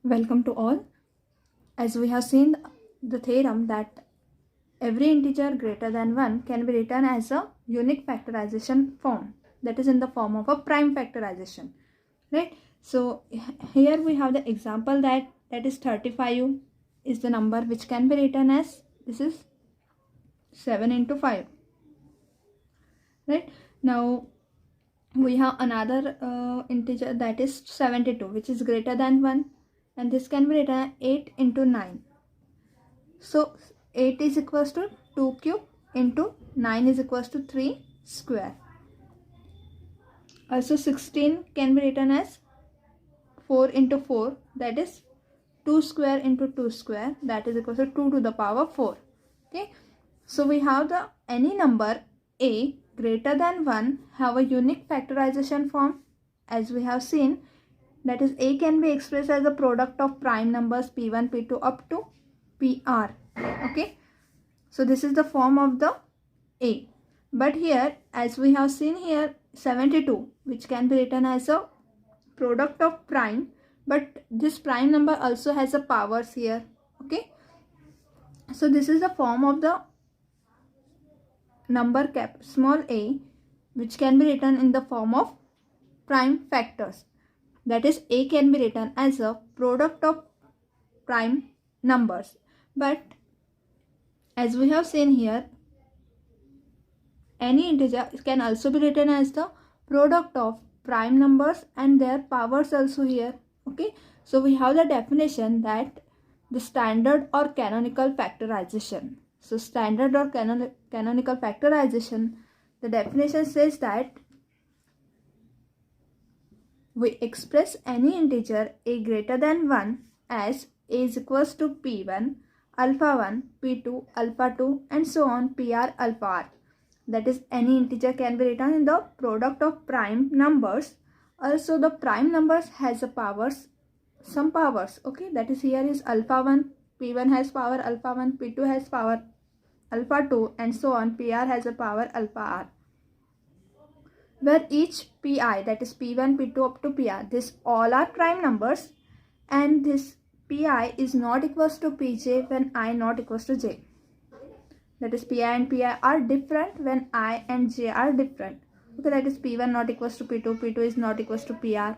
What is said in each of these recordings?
Welcome to all. As we have seen the theorem that every integer greater than 1 can be written as a unique factorization form, that is in the form of a prime factorization, right? So here we have the example that is 35 is the number which can be written as this is 7 into 5, right? Now we have another integer that is 72 which is greater than 1, and this can be written as 8 into 9. So 8 is equals to 2 cube into 9 is equals to 3 square. Also 16 can be written as 4 into 4, that is 2 square into 2 square, that is equals to 2 to the power 4. Okay, so we have the any number a greater than 1 have a unique factorization form, as we have seen, that is a can be expressed as a product of prime numbers p1 p2 up to pr. Okay, so this is the form of the a. But here, as we have seen here, 72 which can be written as a product of prime, but this prime number also has a powers here. Okay, so this is the form of the number cap small a which can be written in the form of prime factors, that is a can be written as a product of prime numbers. But as we have seen here, any integer can also be written as the product of prime numbers and their powers also here. Okay, so we have the definition that the standard or canonical factorization. So standard or canonical factorization, the definition says that we express any integer a greater than 1 as a is equals to p1 alpha 1 p2 alpha 2 and so on pr alpha r. That is, any integer can be written in the product of prime numbers. Also the prime numbers has a powers, some powers. Okay, that is, here is alpha 1, p1 has power alpha 1, p2 has power alpha 2 and so on, pr has a power alpha r, where each pi, that is p1 p2 up to pr, this all are prime numbers, and this pi is not equals to pj when I not equals to j. That is, pi and pi are different when I and j are different. Okay, that is p1 not equals to p2, p2 is not equals to pr,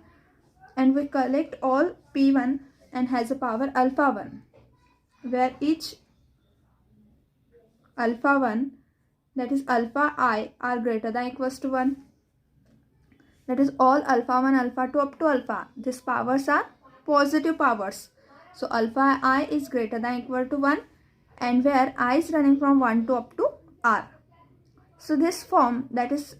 and we collect all p1 and has a power alpha 1, where each alpha 1, that is alpha I, are greater than equals to 1. That is, all alpha 1 alpha 2 up to alpha, these powers are positive powers. So alpha I is greater than equal to 1, and where I is running from 1 to up to r. So this form, that is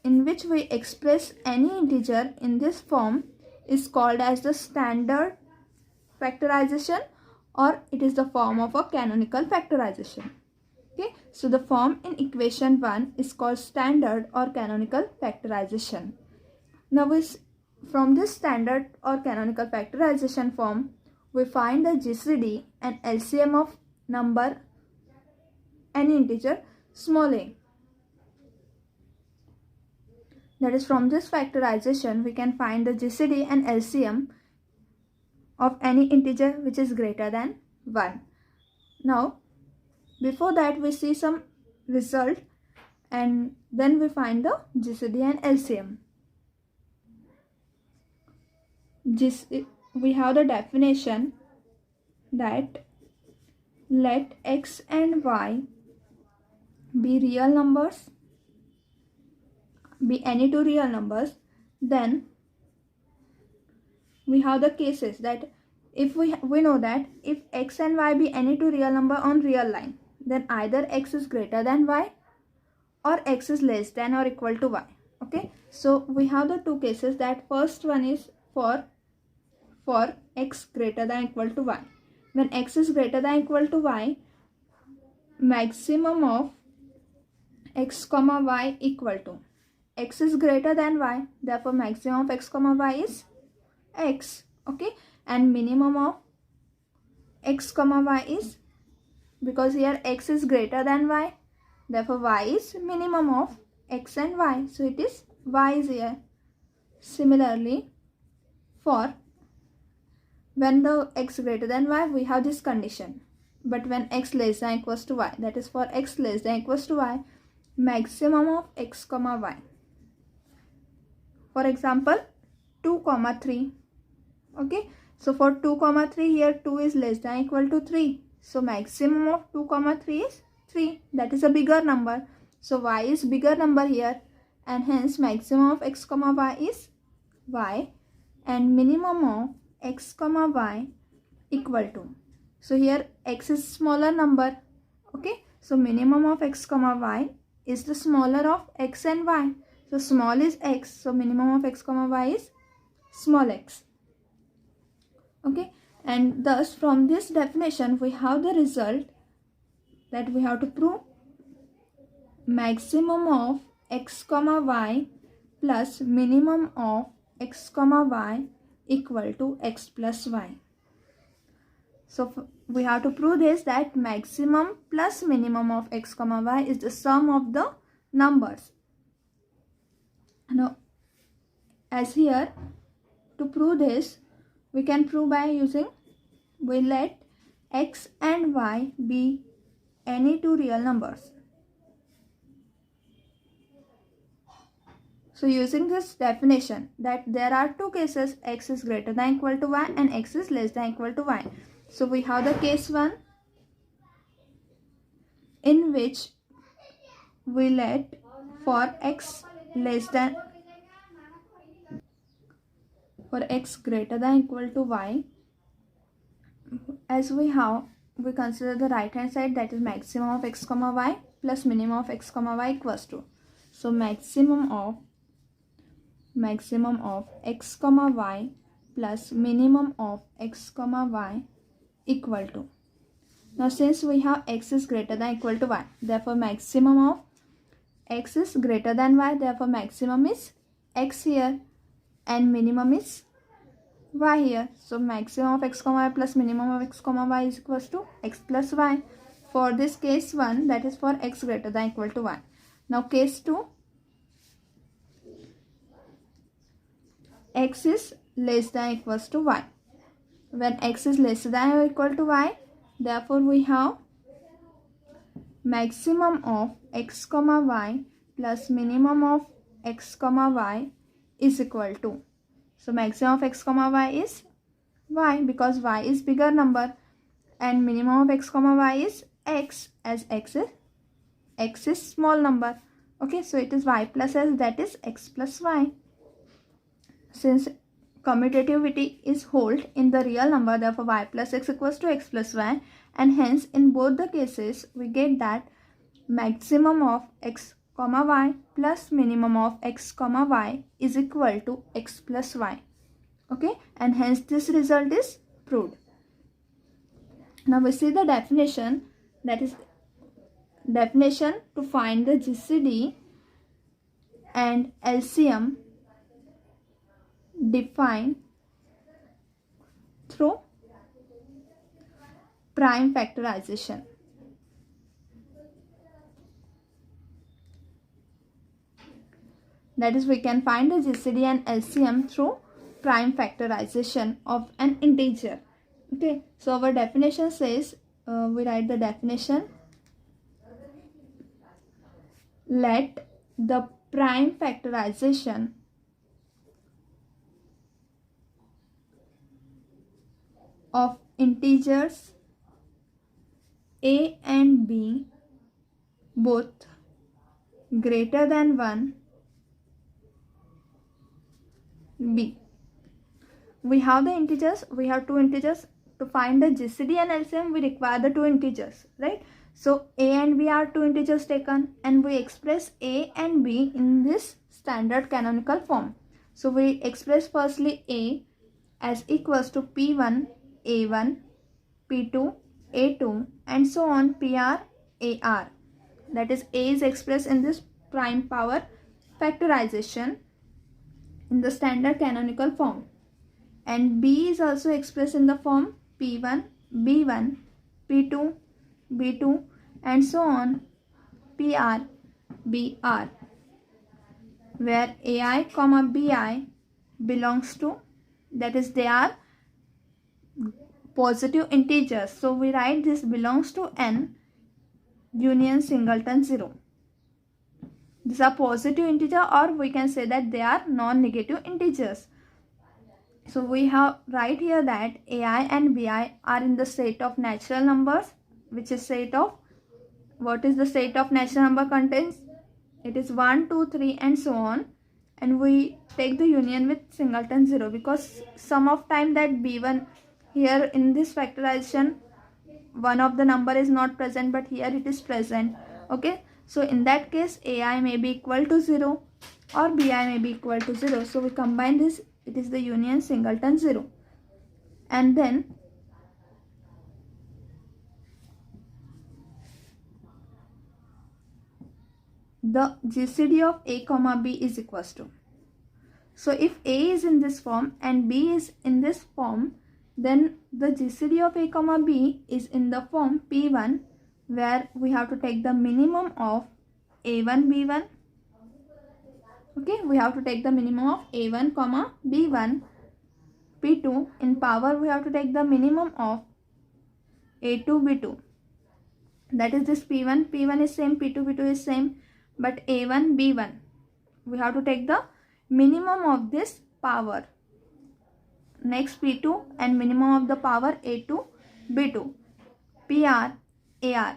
in which we express any integer in this form, is called as the standard factorization, or it is the form of a canonical factorization. Okay, so the form in equation 1 is called standard or canonical factorization. Now from this standard or canonical factorization form, we find the GCD and LCM of number any integer small a. That is, from this factorization we can find the GCD and LCM of any integer which is greater than 1. Now before that we see some result, and then we find the GCD and LCM. We have the definition that let x and y be real numbers, be any two real numbers, then we have the cases that if we know that if x and y be any two real number on real line, then either x is greater than y or x is less than or equal to y. Okay, so we have the two cases. That first one is for x greater than equal to y. When x is greater than equal to y, maximum of x comma y equal to x is greater than y, therefore maximum of x comma y is x. Okay, and minimum of x comma y is, because here x is greater than y, therefore y is minimum of x and y, so it is y is here. Similarly, for when the x greater than y, we have this condition. But when x less than equals to y, that is for x less than equals to y, maximum of x comma y. For example, 2 comma 3. Okay, so for 2 comma 3, here 2 is less than equal to 3. So maximum of 2 comma 3 is 3. That is a bigger number. So y is bigger number here, and hence maximum of x comma y is y, and minimum of x comma y equal to. So here x is smaller number. Okay, so minimum of x comma y is the smaller of x and y. So small is x, so minimum of x comma y is small x. Okay, and thus from this definition we have the result that we have to prove maximum of x comma y plus minimum of x comma y equal to x plus y. So we have to prove this, that maximum plus minimum of x comma y is the sum of the numbers. Now, as here, to prove this, we can prove by using, we let x and y be any two real numbers. So using this definition, that there are two cases, x is greater than equal to y and x is less than equal to y. So we have the case 1, in which we let for x less than, for x greater than equal to y, as we consider the right hand side, that is maximum of x comma y plus minimum of x comma y equals to. So maximum of x comma y plus minimum of x comma y equal to. Now since we have x is greater than equal to y, therefore maximum of x is greater than y, therefore maximum is x here and minimum is y here. So maximum of x comma y plus minimum of x comma y is equals to x plus y. For this case 1, that is for x greater than equal to y. Now case 2, x is less than equals to y. When x is less than or equal to y, therefore we have maximum of x comma y plus minimum of x comma y is equal to. So maximum of x comma y is y, because y is bigger number, and minimum of x comma y is x, as x is small number. Okay, so it is y plus s, that is x plus y. Since commutativity is hold in the real number, therefore y plus x equals to x plus y, and hence in both the cases we get that maximum of x comma y plus minimum of x comma y is equal to x plus y. Okay, and hence this result is proved. Now we see the definition, that is definition to find the GCD and LCM defined through prime factorization. That is, we can find the GCD and LCM through prime factorization of an integer. Okay, so our definition says, we write the definition, let the prime factorization of integers a and b both greater than 1 b. We have the integers, we have two integers. To find the GCD and LCM, we require the two integers, right? So a and b are two integers taken, and we express a and b in this standard canonical form. So we express firstly a as equals to p1 a1, p2 a2, and so on pr ar. That is, a is expressed in this prime power factorization in the standard canonical form, and b is also expressed in the form p1 b1, p2 b2, and so on pr br, where ai comma bi belongs to, that is, they are positive integers. So we write this belongs to n union singleton 0. These are positive integer, or we can say that they are non-negative integers. So we have write here that ai and bi are in the set of natural numbers, which is set of, what is the set of natural number contains? It is 1, 2, 3 and so on, and we take the union with singleton 0 because some of time that b1 here in this factorization one of the number is not present, but here it is present. Okay, so in that case ai may be equal to 0 or bi may be equal to 0. So we combine this, it is the union singleton 0. And then the GCD of a comma b is equals to, so if a is in this form and b is in this form, then the GCD of a comma b is in the form p1, where we have to take the minimum of a1 b1. Okay, we have to take the minimum of a1 comma b1. p2 in power we have to take the minimum of a2 b2. That is this p1 is same, p2 is same, but a1 b1 we have to take the minimum of this power. Next p2 and minimum of the power a2 b2, pr ar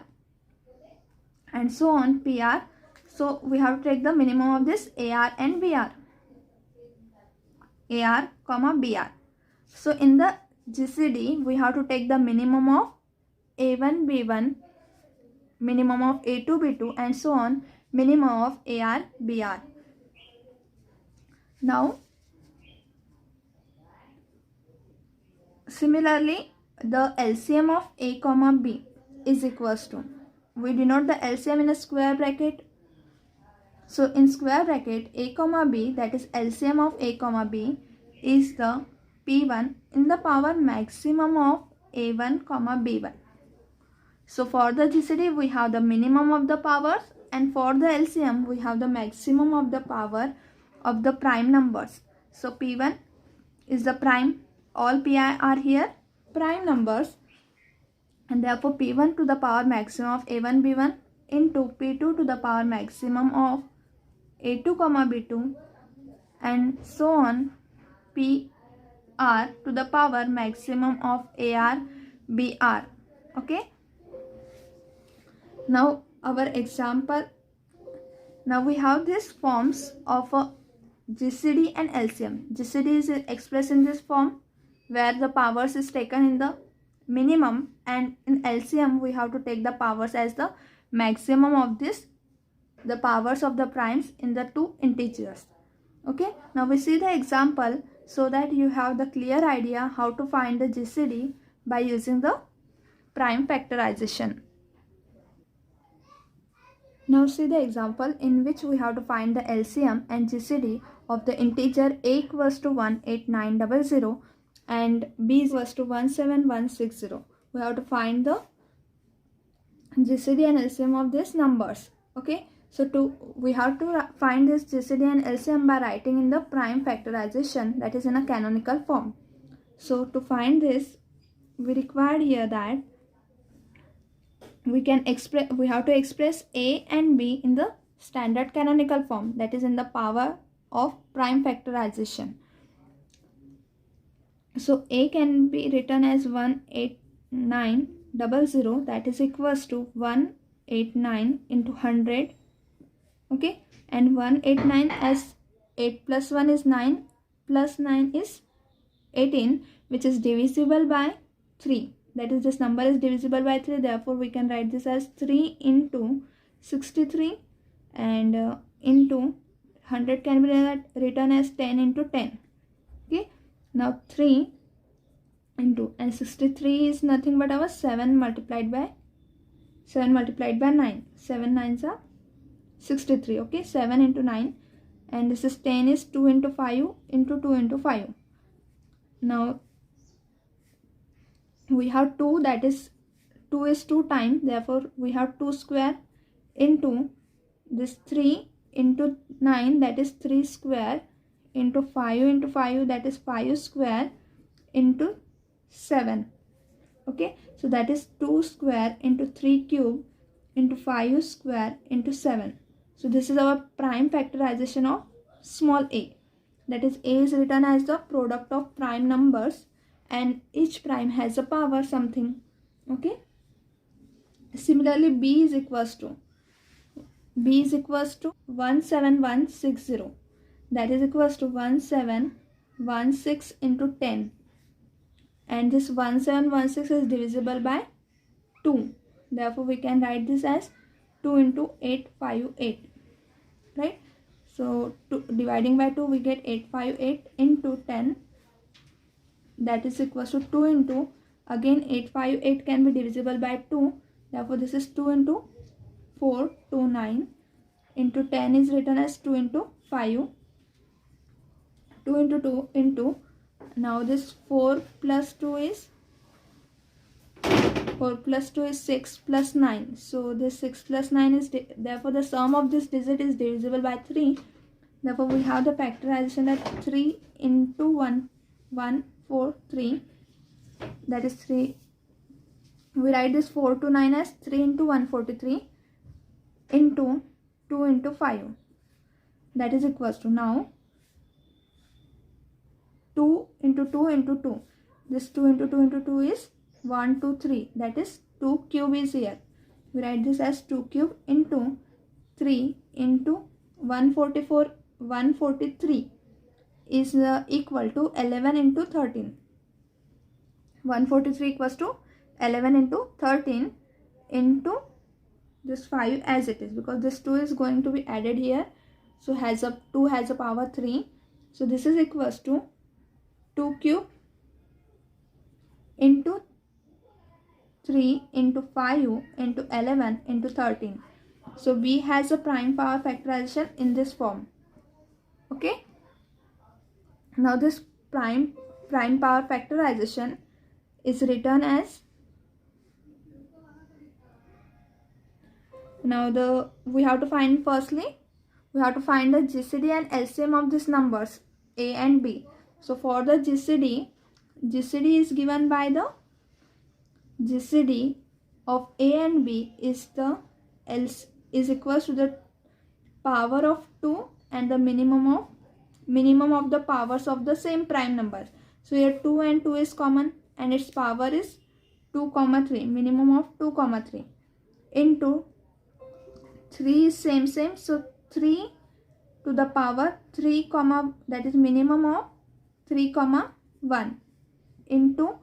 and so on pr. So we have to take the minimum of this ar and br, ar comma br. So in the GCD we have to take the minimum of a1 b1, minimum of a2 b2 and so on, minimum of ar br. Now similarly the LCM of a comma b is equals to, we denote the LCM in a square bracket. So in square bracket a comma b, that is LCM of a comma b, is the p1 in the power maximum of a1 comma b1. So for the GCD we have the minimum of the powers, and for the LCM we have the maximum of the power of the prime numbers. So p1 is the prime, all pi are here prime numbers, and therefore p1 to the power maximum of a1 b1 into p2 to the power maximum of a2 comma b2 and so on, pr to the power maximum of ar br. Okay, now our example, now we have these forms of a GCD and LCM. GCD is expressed in this form where the powers is taken in the minimum, and in LCM we have to take the powers as the maximum of this, the powers of the primes in the two integers. Okay, now we see the example so that you have the clear idea how to find the GCD by using the prime factorization. Now see the example in which we have to find the LCM and GCD of the integer a equals to 18900 and b is equals to 17160. We have to find the GCD and LCM of these numbers. Okay, so we have to find this GCD and LCM by writing in the prime factorization, that is in a canonical form. So to find this we require here that we have to express a and b in the standard canonical form, that is in the power of prime factorization. So a can be written as 18900, that is equals to 189 into 100. Okay, and 189 as 8 plus 1 is 9 plus 9 is 18, which is divisible by 3. That is, this number is divisible by 3, therefore we can write this as 3 into 63 and into 100 can be written as 10 into 10. Okay, now 3 into, and 63 is nothing but our 7 multiplied by 9. 7 nines are 63. Okay, 7 into 9, and this is 10 is 2 into 5 into 2 into 5. Now we have 2, that is 2 is 2 times, therefore we have 2 square into this 3 into 9, that is 3 square, into 5 into 5, that is 5 square, into 7. Okay, so that is 2 square into 3 cube into 5 square into 7. So this is our prime factorization of small a. That is, a is written as the product of prime numbers and each prime has a power something. Okay. Similarly, b is equals to 17160. That is equals to 1716 into 10. And this 1716 is divisible by 2. Therefore, we can write this as 2 into 858. Right? So, dividing by 2, we get 858 into 10. That is equals to 2 into, again 858 can be divisible by 2. Therefore, this is 2 into 429 into 10 is written as 2 into 5. 2 into 2 into, now this 4 plus 2 is 6 plus 9. So this 6 plus 9 is, therefore the sum of this digit is divisible by 3. Therefore we have the factorization that 3 into 143. That is 3. We write this 4 to 9 as 3 into 143 into 2 into 5. That is equals to, now 2 into 2 into 2. This 2 into 2 into 2 is 1, 2, 3. That is 2 cube is here. We write this as 2 cube into 3 into 143 is equal to 11 into 13. 143 equals to 11 into 13 into this 5 as it is, because this 2 is going to be added here. So 2 has a power 3. So this is equals to 2 cube into 3 into 5 into 11 into 13. So B has a prime power factorization in this form. Okay. Now this prime power factorization is written as, now we have to find, firstly we have to find the GCD and LCM of these numbers A and B. So for the GCD is given by the GCD of A and B is equals to the power of 2 and the minimum of the powers of the same prime numbers. So here 2 and 2 is common and its power is 2, 3, minimum of 2, 3 into 3 is same, so 3 to the power 3, that is minimum of 3, 1 into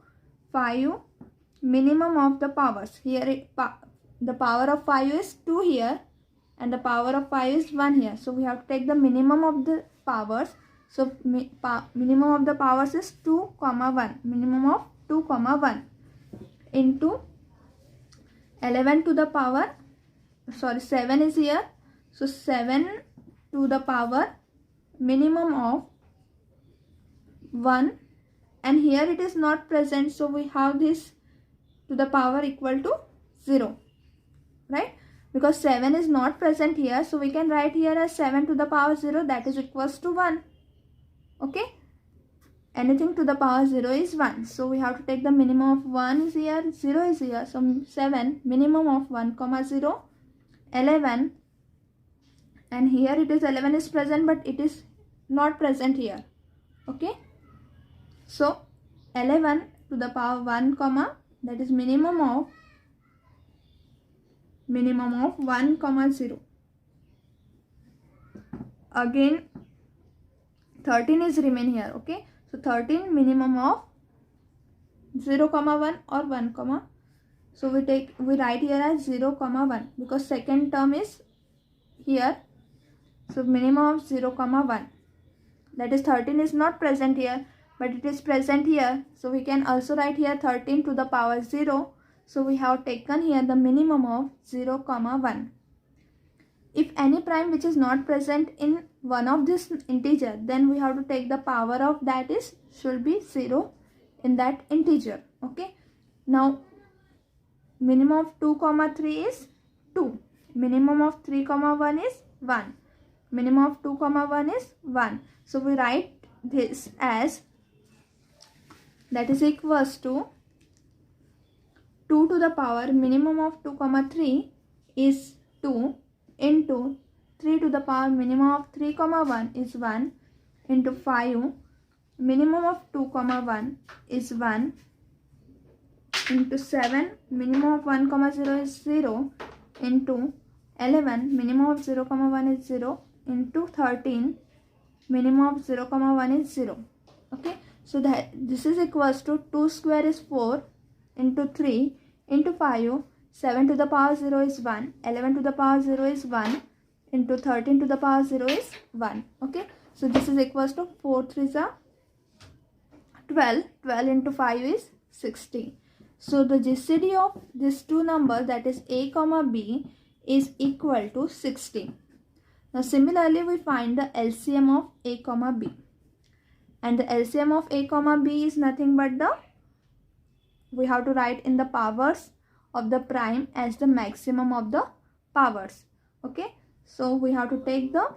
5, minimum of the powers. Here the power of 5 is 2 here and the power of 5 is 1 here. So we have to take the minimum of the powers. So minimum of the powers is 2, 1. Minimum of 2, 1 into 11 to the power, 7 is here. So 7 to the power minimum of 1, and here it is not present. So we have this to the power equal to 0. Right? Because 7 is not present here. So we can write here as 7 to the power 0, that is equals to 1. Okay. Anything to the power 0 is 1. So we have to take the minimum of 1 is here, 0 is here. So 7, minimum of 1, 0, 11. And here it is 11 is present, but it is not present here. Okay. So 11 to the power 1, that is minimum of 1, 0. Again 13 is remain here. Okay. So 13 minimum of 0, 1 or 1, so we write here as 0, 1 because second term is here. So minimum of 0, 1. That is 13 is not present here, but it is present here. So we can also write here 13 to the power 0. So we have taken here the minimum of 0, 1. If any prime which is not present in one of this integer, then we have to take the power of that should be 0 in that integer. Okay. Now minimum of 2, 3 is 2. Minimum of 3, 1 is 1. Minimum of 2, 1 is 1. So we write this as that is equals to 2 to the power minimum of 2 comma 3 is 2 into 3 to the power minimum of 3 comma 1 is 1 into 5 minimum of 2 comma 1 is 1 into 7 minimum of 1 comma 0 is 0 into 11 minimum of 0 comma 1 is 0 into 13 minimum of 0 comma 1 is 0. Okay, so that this is equals to 2 square is 4 into 3 into 5, 7 to the power 0 is 1, 11 to the power 0 is 1 into 13 to the power 0 is 1. Okay, so this is equals to 4 3s are 12, 12 into 5 is 60. So the GCD of these two numbers, that is A comma B, is equal to 60. Now similarly we find the LCM of A comma B, and the LCM of A comma B is nothing but we have to write in the powers of the prime as the maximum of the powers. Okay, so we have to take the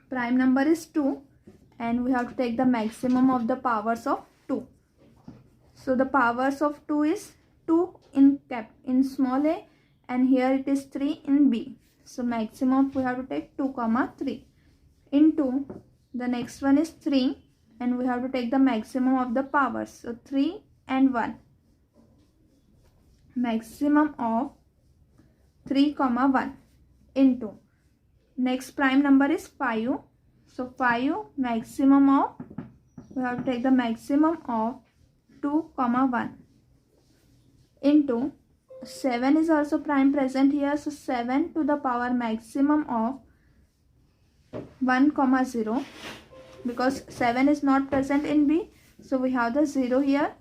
prime number is 2 and we have to take the maximum of the powers of 2. So the powers of 2 is 2 in small a, and here it is 3 in B. So maximum we have to take 2 comma 3 into the next one is 3 and we have to take the maximum of the powers. So 3 and 1, maximum of 3 comma 1 into next prime number is 5. So 5 maximum of, we have to take the maximum of 2 comma 1 into 7 is also prime present here. So 7 to the power maximum of 1 comma 0, because 7 is not present in B, so we have the 0 here.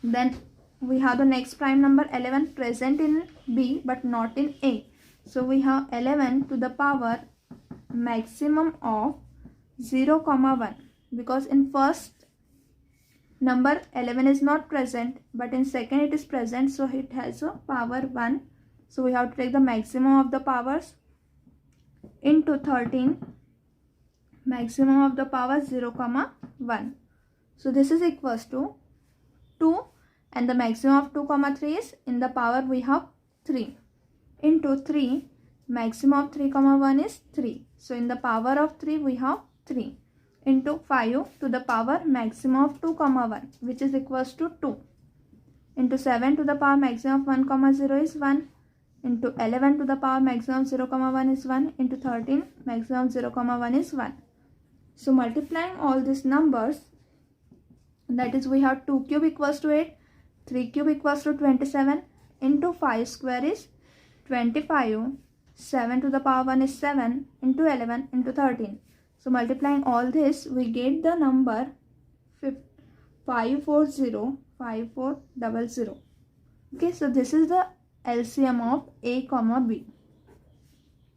Then we have the next prime number 11 present in B but not in A, so we have 11 to the power maximum of 0 comma 1, because in first number 11 is not present but in second it is present, so it has a power 1, so we have to take the maximum of the powers into 13 maximum of the power 0 comma 1. So this is equals to 2 and the maximum of 2 comma 3 is in the power we have 3 into 3 maximum of 3 comma 1 is 3, so in the power of 3 we have 3 into 5 to the power maximum of 2 comma 1, which is equals to 2 into 7 to the power maximum of 1 comma 0 is 1 into 11 to the power maximum 0 comma 1 is 1 into 13 maximum 0 comma 1 is 1. So multiplying all these numbers, that is we have 2 cube equals to 8, 3 cube equals to 27 into 5 square is 25, 7 to the power 1 is 7 into 11 into 13. So multiplying all this, we get the number 5405400. Okay, so this is the LCM of A comma B.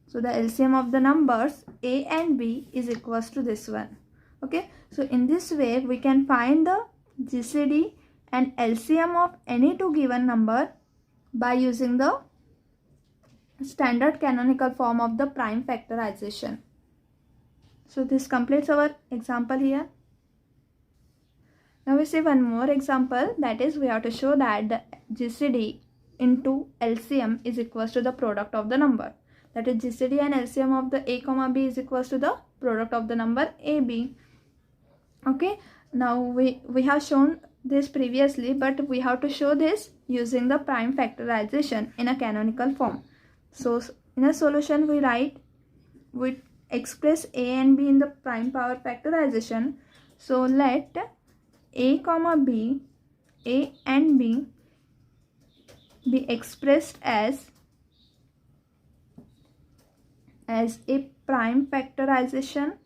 So the LCM of the numbers A and B is equals to this one. Okay, so in this way we can find the GCD and LCM of any two given number by using the standard canonical form of the prime factorization. So this completes our example here. Now we see one more example, that is we have to show that the GCD into LCM is equals to the product of the number. That is GCD and LCM of the A comma B is equals to the product of the number AB. Okay, now we have shown this previously, but we have to show this using the prime factorization in a canonical form. So in a solution we express A and B in the prime power factorization. So let A comma B, A and B be expressed as a prime factorization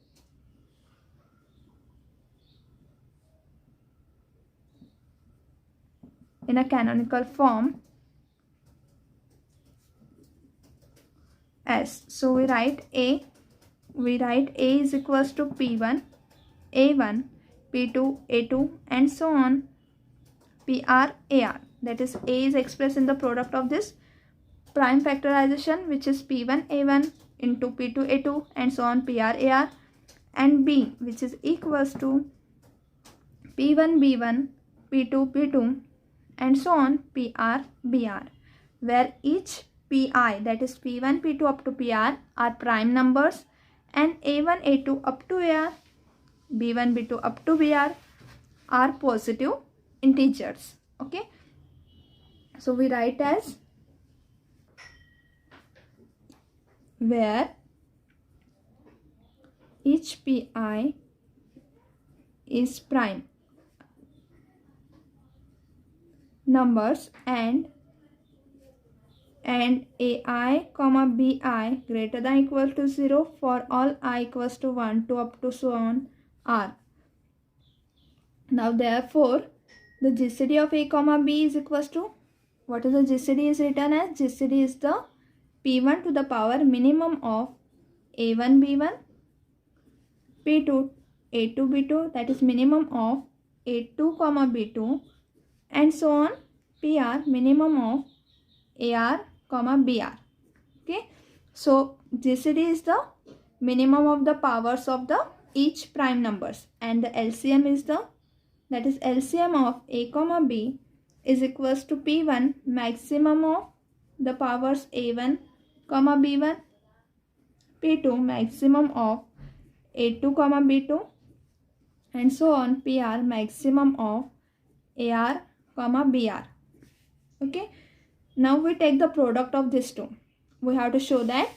in a canonical form as. So we write A is equals to P1, A1, P2, A2 and so on, PR, AR. That is A is expressed in the product of this prime factorization, which is P1, A1 into P2, A2 and so on, PR, AR, and B, which is equals to P1 B1, P2 P2 and so on PR BR, where each PI, that is P1 P2 up to PR, are prime numbers and A1 A2 up to AR, B1 B2 up to BR are positive integers. Okay, so we write as where each PI is prime numbers and AI comma BI greater than equal to 0 for all I equals to 1 to up to so on R. Now therefore the GCD of A comma B is equals to, what is the GCD is written as? GCD is the P1 to the power minimum of A1 B1, P2 A2 B2, that is minimum of A2 comma B2 and so on PR minimum of AR comma BR. Okay, so GCD is the minimum of the powers of the each prime numbers and the LCM is the, that is LCM of A comma B is equals to P1 maximum of the powers A1 comma B1, P2 maximum of A2 comma B2 and so on PR maximum of AR comma BR. Okay, now we take the product of these two. We have to show that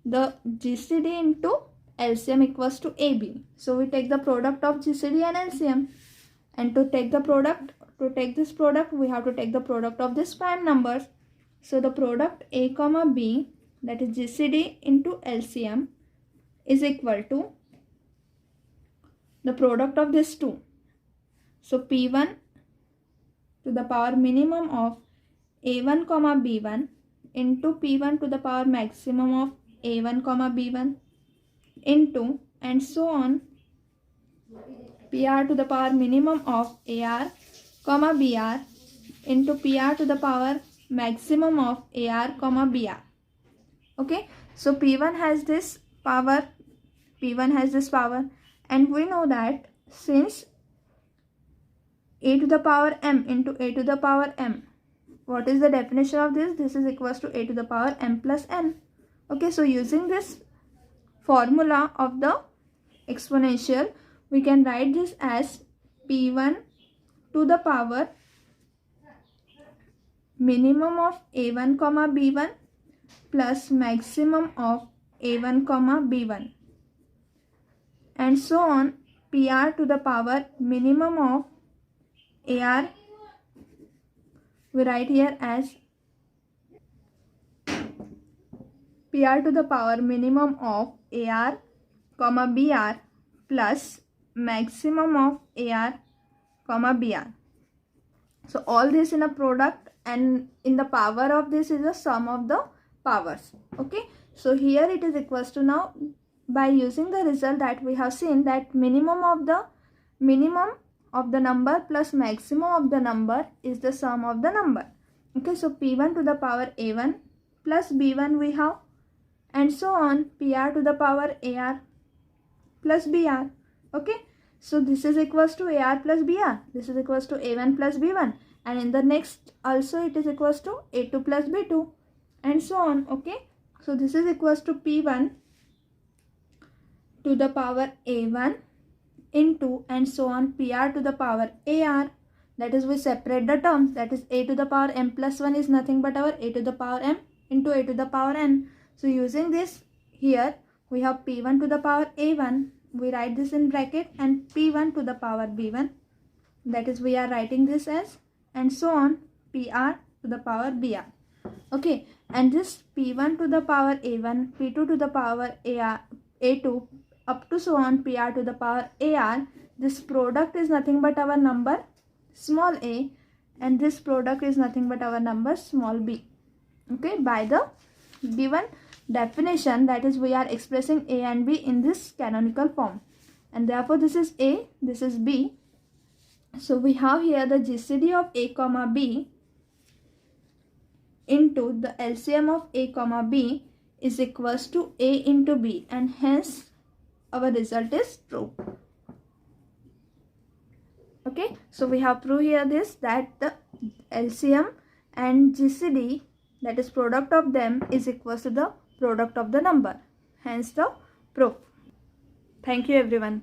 the GCD into LCM equals to AB. So we take the product of GCD and LCM, and to take the product, to take this product, we have to take the product of these prime numbers. So the product A comma B, that is GCD into LCM, is equal to the product of these two. So P1 to the power minimum of A1 comma B1 into P1 to the power maximum of A1 comma B1 into and so on PR to the power minimum of AR comma BR into PR to the power maximum of AR comma BR. Okay, so P1 has this power, and we know that since A to the power m into A to the power m, what is the definition of this? This is equals to A to the power m plus n. Okay, so using this formula of the exponential, we can write this as P1 to the power minimum of A1 comma B1 plus maximum of A1 comma B1 and so on PR to the power minimum of AR, we write here as PR to the power minimum of AR comma BR plus maximum of AR comma BR. So all this in a product, and in the power of this is the sum of the powers. Okay, so here it is equals to, now by using the result that we have seen, that minimum of the number plus maximum of the number is the sum of the number. Okay, so P1 to the power A1 plus B1 we have, and so on PR to the power AR plus BR. Okay, so this is equals to AR plus BR, this is equals to A1 plus B1, and in the next also it is equals to A2 plus B2 and so on. Okay, so this is equals to P1 to the power A1 into and so on PR to the power AR, that is we separate the terms, that is A to the power m plus 1 is nothing but our A to the power m into A to the power n. So using this, here we have P1 to the power A1, we write this in bracket, and P1 to the power B1, that is we are writing this as, and so on PR to the power BR. Okay, and this P1 to the power A1, P2 to the power AR, A2 up to so on PR to the power AR, this product is nothing but our number small a, and this product is nothing but our number small b. Okay, by the given definition, that is we are expressing a and b in this canonical form, and therefore this is a, this is b. So we have here the GCD of a comma b into the LCM of a comma b is equals to a into b, and hence our result is true. Okay, so we have proved here this, that the LCM and GCD, that is product of them, is equals to the product of the number. Hence the proof. Thank you everyone.